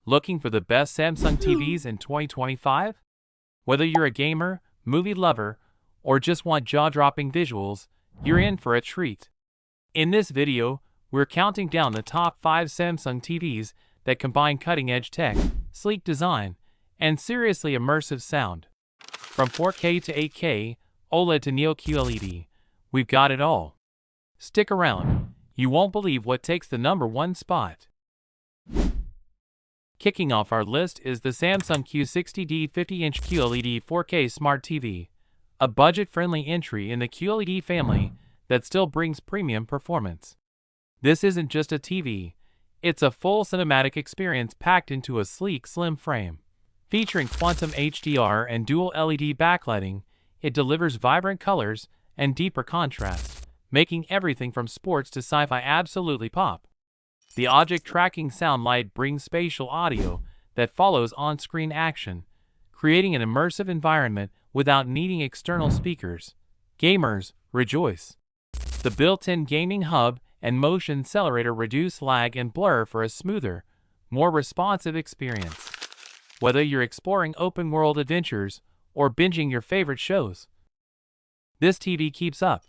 Looking for the best Samsung TVs in 2025? Whether you're a gamer, movie lover, or just want jaw-dropping visuals, you're in for a treat. In this video, we're counting down the top 5 Samsung TVs that combine cutting-edge tech, sleek design, and seriously immersive sound. From 4K to 8K, OLED to Neo QLED, we've got it all. Stick around, you won't believe what takes the #1 spot. Kicking off our list is the Samsung Q60D 50-inch QLED 4K Smart TV, a budget-friendly entry in the QLED family that still brings premium performance. This isn't just a TV, it's a full cinematic experience packed into a sleek, slim frame. Featuring quantum HDR and dual LED backlighting, it delivers vibrant colors and deeper contrast, making everything from sports to sci-fi absolutely pop. The object tracking sound light brings spatial audio that follows on-screen action, creating an immersive environment without needing external speakers. Gamers, rejoice! The built-in gaming hub and motion accelerator reduce lag and blur for a smoother, more responsive experience. Whether you're exploring open-world adventures or binging your favorite shows, this TV keeps up.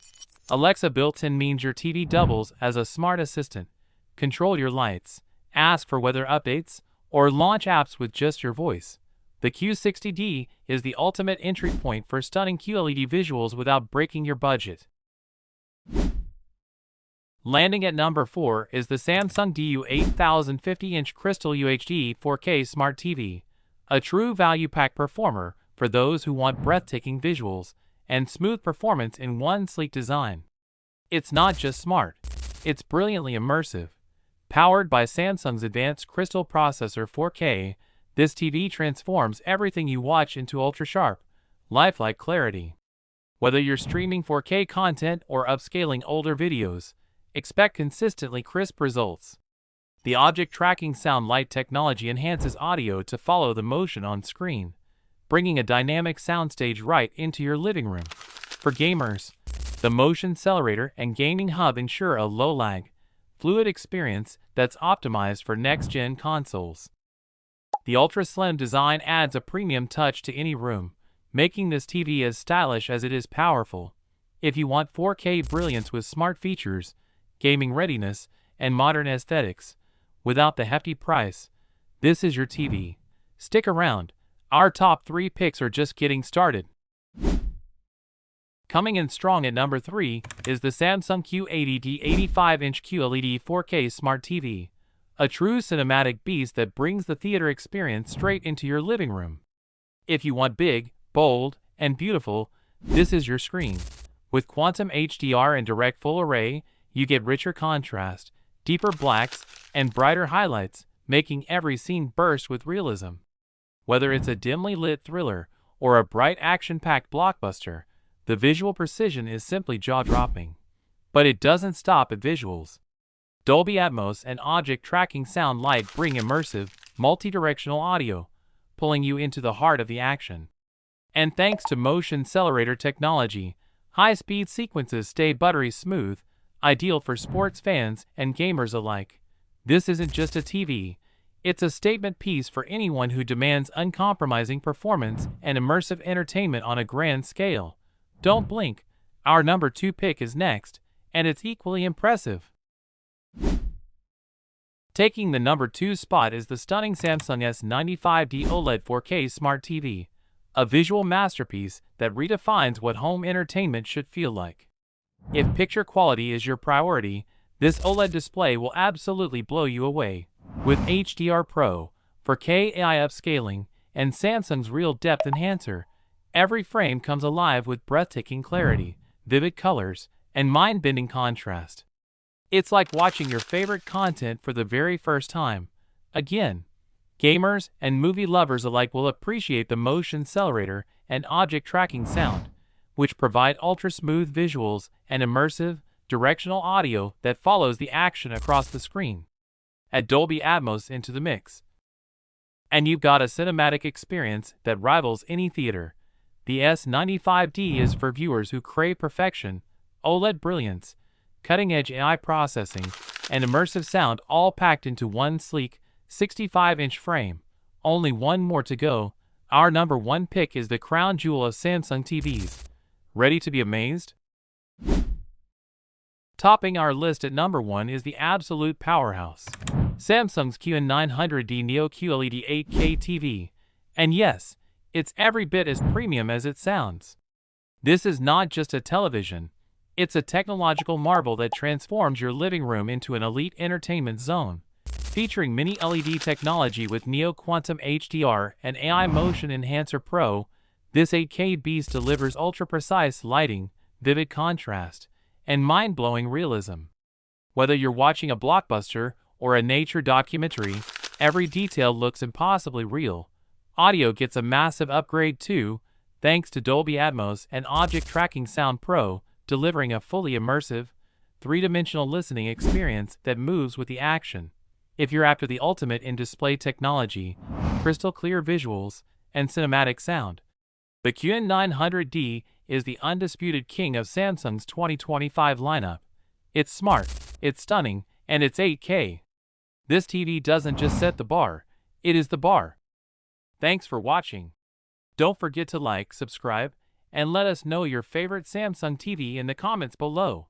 Alexa built-in means your TV doubles as a smart assistant. Control your lights, ask for weather updates, or launch apps with just your voice. The Q60D is the ultimate entry point for stunning QLED visuals without breaking your budget. Landing at number 4 is the Samsung DU8000 50-inch Crystal UHD 4K Smart TV, a true value-pack performer for those who want breathtaking visuals and smooth performance in one sleek design. It's not just smart, it's brilliantly immersive. Powered by Samsung's advanced Crystal processor 4K, this TV transforms everything you watch into ultra-sharp, lifelike clarity. Whether you're streaming 4K content or upscaling older videos, expect consistently crisp results. The object tracking sound light technology enhances audio to follow the motion on screen, bringing a dynamic soundstage right into your living room. For gamers, the motion accelerator and gaming hub ensure a low-lag, fluid experience that's optimized for next-gen consoles. The ultra-slim design adds a premium touch to any room, making this TV as stylish as it is powerful. If you want 4K brilliance with smart features, gaming readiness, and modern aesthetics, without the hefty price, this is your TV. Stick around, our top 3 picks are just getting started. Coming in strong at number 3 is the Samsung Q80D 85-inch QLED 4K Smart TV, a true cinematic beast that brings the theater experience straight into your living room. If you want big, bold, and beautiful, this is your screen. With quantum HDR and direct full array, you get richer contrast, deeper blacks, and brighter highlights, making every scene burst with realism. Whether it's a dimly lit thriller or a bright action-packed blockbuster, the visual precision is simply jaw-dropping. But it doesn't stop at visuals. Dolby Atmos and object tracking sound light bring immersive, multi-directional audio, pulling you into the heart of the action. And thanks to motion accelerator technology, high-speed sequences stay buttery smooth, ideal for sports fans and gamers alike. This isn't just a TV, it's a statement piece for anyone who demands uncompromising performance and immersive entertainment on a grand scale. Don't blink, our number 2 pick is next, and it's equally impressive. Taking the number 2 spot is the stunning Samsung S95D OLED 4K Smart TV, a visual masterpiece that redefines what home entertainment should feel like. If picture quality is your priority, this OLED display will absolutely blow you away. With HDR Pro, 4K AI upscaling, and Samsung's Real Depth Enhancer, every frame comes alive with breathtaking clarity, vivid colors, and mind-bending contrast. It's like watching your favorite content for the very first time. Again, gamers and movie lovers alike will appreciate the motion accelerator and object tracking sound, which provide ultra-smooth visuals and immersive, directional audio that follows the action across the screen. Add Dolby Atmos into the mix, and you've got a cinematic experience that rivals any theater. The S95D is for viewers who crave perfection, OLED brilliance, cutting-edge AI processing, and immersive sound all packed into one sleek, 65-inch frame. Only one more to go. Our number one pick is the crown jewel of Samsung TVs. Ready to be amazed? Topping our list at number 1 is the absolute powerhouse, Samsung's QN900D NEO QLED 8K TV. And yes, it's every bit as premium as it sounds. This is not just a television, it's a technological marvel that transforms your living room into an elite entertainment zone. Featuring mini LED technology with Neo Quantum HDR and AI Motion Enhancer Pro, this 8K beast delivers ultra-precise lighting, vivid contrast, and mind-blowing realism. Whether you're watching a blockbuster or a nature documentary, every detail looks impossibly real. Audio gets a massive upgrade too, thanks to Dolby Atmos and Object Tracking Sound Pro, delivering a fully immersive, three-dimensional listening experience that moves with the action. If you're after the ultimate in display technology, crystal clear visuals, and cinematic sound, the QN900D is the undisputed king of Samsung's 2025 lineup. It's smart, it's stunning, and it's 8K. This TV doesn't just set the bar, it is the bar. Thanks for watching. Don't forget to like, subscribe, and let us know your favorite Samsung TV in the comments below.